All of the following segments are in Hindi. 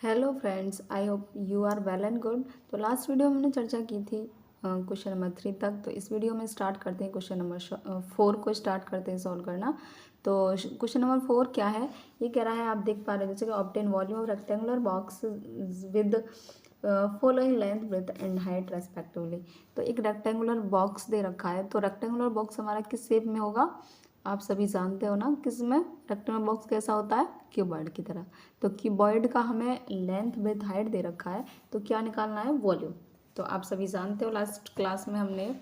Hello friends, I hope you are well and good. तो लास्ट वीडियो में हमने चर्चा की थी क्वेश्चन नंबर 3 तक। तो इस वीडियो में स्टार्ट करते हैं क्वेश्चन नंबर 4 को स्टार्ट करते हैं सॉल्व करना। तो क्वेश्चन नंबर 4 क्या है, ये कह रहा है, आप देख पा रहे हैं जैसे कि obtain volume of rectangular box with following length breadth and height respectively. तो एक रेक्टेंगुलर बॉक्स दे रखा है, तो रेक्टेंगुलर बॉक्स हमारा किस शेप में होगा, आप सभी जानते हो ना किस में रेक्टेंगुलर बॉक्स कैसा होता है, क्यूबॉइड की तरह। तो क्यूबॉइड का हमें लेंथ ब्रेथ हाइट दे रखा है, तो क्या निकालना है, वॉल्यूम। तो आप सभी जानते हो लास्ट क्लास में हमने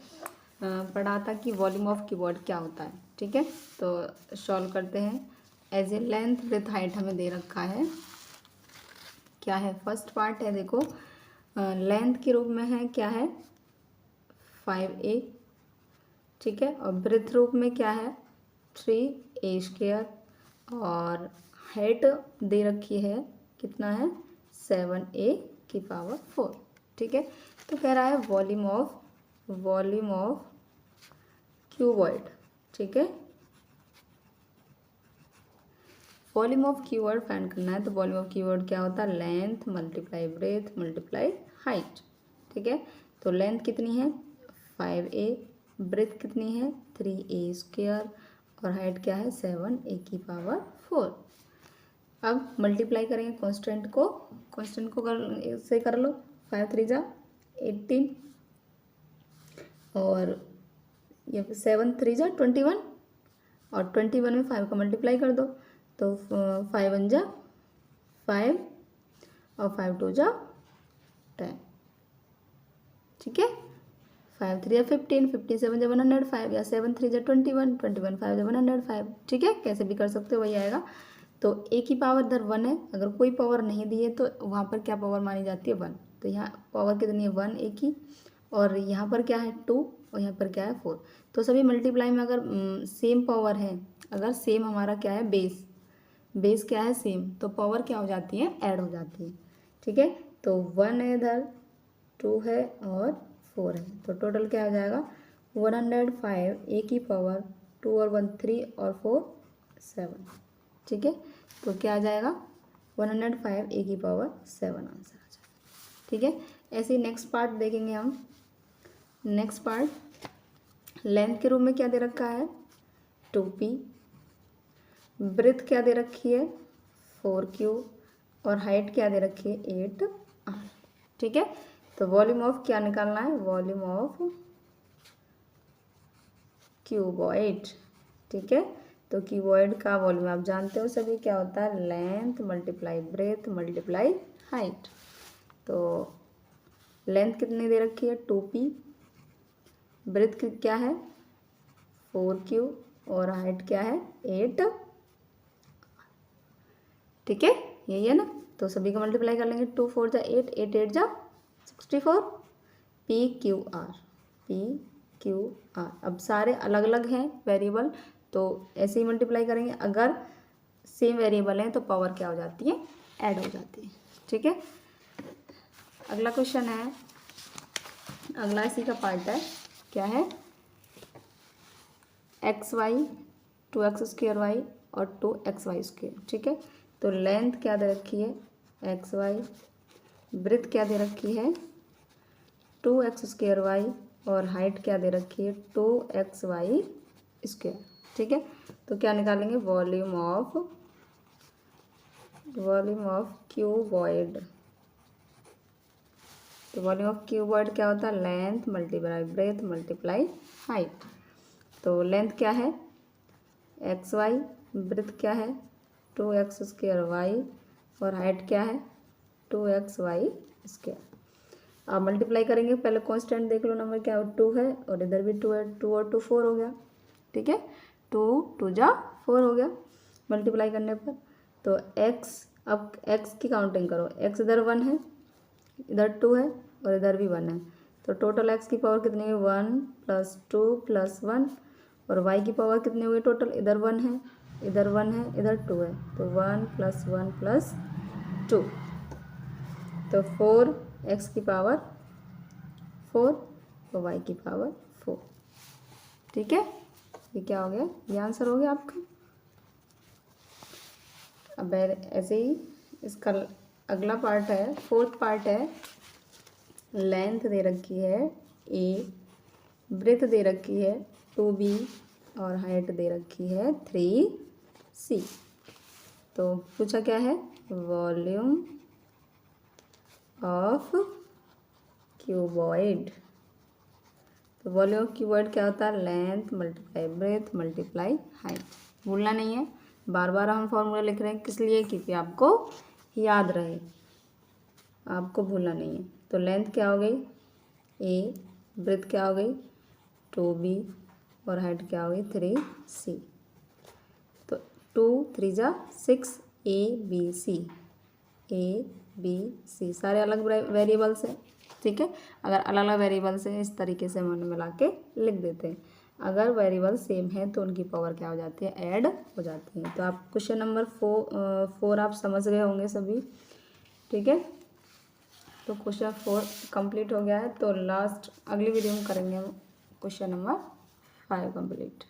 पढ़ा था कि वॉल्यूम ऑफ क्यूबॉइड क्या होता है। ठीक है, तो सॉल्व करते हैं। As a length breadth height हमें दे रखा है, क्या है, फर्स्ट पार्ट है, देखो लेंथ के रूप में है, क्या है 5a। ठीक है, और ब्रेथ रूप में क्या है 3a²। और हाइट दे रखी है, कितना है 7a⁴। ठीक है, तो कह रहा है वॉल्यूम ऑफ क्यूबॉइड। ठीक है, वॉल्यूम ऑफ क्यूबॉइड फाइंड करना है। तो वॉल्यूम ऑफ क्यूबॉइड क्या होता है, length multiply breath multiply height. ठीक है, तो लेंथ कितनी है 5a, ब्रेथ कितनी है 3a², और हाइट क्या है 7a⁴। अब मल्टीप्लाई करेंगे कांस्टेंट को से कर लो, 5 3 जा 18, और ये 7 3 जा 21, और 21 में 5 का मल्टीप्लाई कर दो, तो 5 1 जा 5, और 5 2 जा 10। ठीक है, 5 3 जा 15, 15 7 जा 105, या 7 3 जा 21, 21 5 जा 105। ठीक है, कैसे भी कर सकते हो, वही आएगा। तो a की पावर इधर 1 है, अगर कोई पावर नहीं दी है तो वहाँ पर क्या पावर मानी जाती है 1। तो यहाँ पावर कितनी है 1 a की, और यहाँ पर क्या है 2, और यहाँ पर क्या है 4। तो सभी मल्टीप्लाई में अगर सेम पावर है, अगर सेम हमारा क्या है बेस क्या है सेम, तो पावर क्या हो जाती है, ऐड हो जाती है। ठीक है, तो 1 है इधर, 2 है और 4 है, तो टोटल क्या हो जाएगा 105 a की पावर 2 और 1 3 और 4 7। ठीक है, तो क्या आ जाएगा 105 a की पावर 7 आंसर आ जाएगा। ठीक है, ऐसे ही नेक्स्ट पार्ट देखेंगे हम। नेक्स्ट पार्ट लेंथ के रूप में क्या दे रखा है 2p, ब्रेथ क्या दे रखी है 4q, और हाइट क्या दे रखी है 8r। ठीक है, तो वॉल्यूम ऑफ क्या निकालना है, वॉल्यूम ऑफ क्यूबॉइड। ठीक है, तो क्यूबॉइड का वॉल्यूम आप जानते हो सभी, क्या होता है length multiply breath multiply height. तो लेंथ कितनी दे रखी है 2p, ब्रेथ क्या है 4q, और हाइट क्या है 8। ठीक है, यही है ना, तो सभी का मल्टीप्लाई कर लेंगे, 2 4 जा 8, 8 8 जा 64, p q r। अब सारे अलग अलग हैं वेरिएबल, तो ऐसे ही मल्टीप्लाई करेंगे। अगर सेम वेरिएबल हैं तो पावर क्या हो जाती है, ऐड हो जाती है। ठीक है, अगला क्वेश्चन है, अगला इसी का पार्ट है, क्या है xy 2x² y और 2xy²। ठीक है, तो लेंथ क्या दे रखी है xy, ब्रेथ क्या दे रखी है 2x² y, और हाइट क्या दे रखी है 2xy²। ठीक है, तो क्या निकालेंगे वॉल्यूम ऑफ क्यूबॉइड। तो वॉल्यूम ऑफ क्यूबॉइड क्या होता है, length multiply breath multiply height. तो लेंथ क्या है xy, ब्रेथ क्या है 2x² y, और हाइट क्या है 2xy²। आप मल्टीप्लाई करेंगे, पहले कांस्टेंट देख लो, नंबर क्या है 2 है, और इधर भी 2 है, 2 और 2 4 हो गया। ठीक है, 2 2 जा 4 हो गया मल्टीप्लाई करने पर। तो x, अब x की काउंटिंग करो, x इधर 1 है, इधर 2 है, और इधर भी 1 है, तो टोटल x की पावर कितनी है 1 + 2 + 1, और y की पावर कितनी हुई टोटल, इधर 1 है, इधर 1 है, इधर 2 है, तो 1 + 1 + 2, तो 4 x की पावर 4 और y की पावर 4। ठीक है, ये क्या हो गया, ये आंसर हो गया आपका। अब ऐसे ही इसका अगला पार्ट है, फोर्थ पार्ट है, लेंथ दे रखी है ए, ब्रेथ दे रखी है 2b और हाइट दे रखी है 3c। तो पूछा क्या है, वॉल्यूम ऑफ क्यूबॉइड। तो वॉल्यूम ऑफ क्यूबॉइड क्या होता है, length multiply breath multiply height. भूलना नहीं है, बार बार हम फॉर्मूला लिख रहे हैं, किस लिए, क्योंकि आपको याद रहे, आपको भूलना नहीं है। तो लेंथ क्या हो गई ए, ब्रेथ क्या हो गई 2b और हाइट क्या हो गई 3c। तो 2 3 जा 6 ABC, ABC सारे अलग वेरिएबल्स हैं, ठीक है। अगर अलग अलग वेरिएबल्स हैं इस तरीके से हम मिला के लिख देते हैं। अगर वेरिएबल सेम है तो उनकी पावर क्या हो जाती है, ऐड हो जाती है। तो आप क्वेश्चन नंबर 4 आप समझ गए होंगे सभी, ठीक है। तो क्वेश्चन 4 कंप्लीट हो गया है। तो लास्ट अगली वीडियो में करेंगे हम क्वेश्चन नंबर 5 कंप्लीट।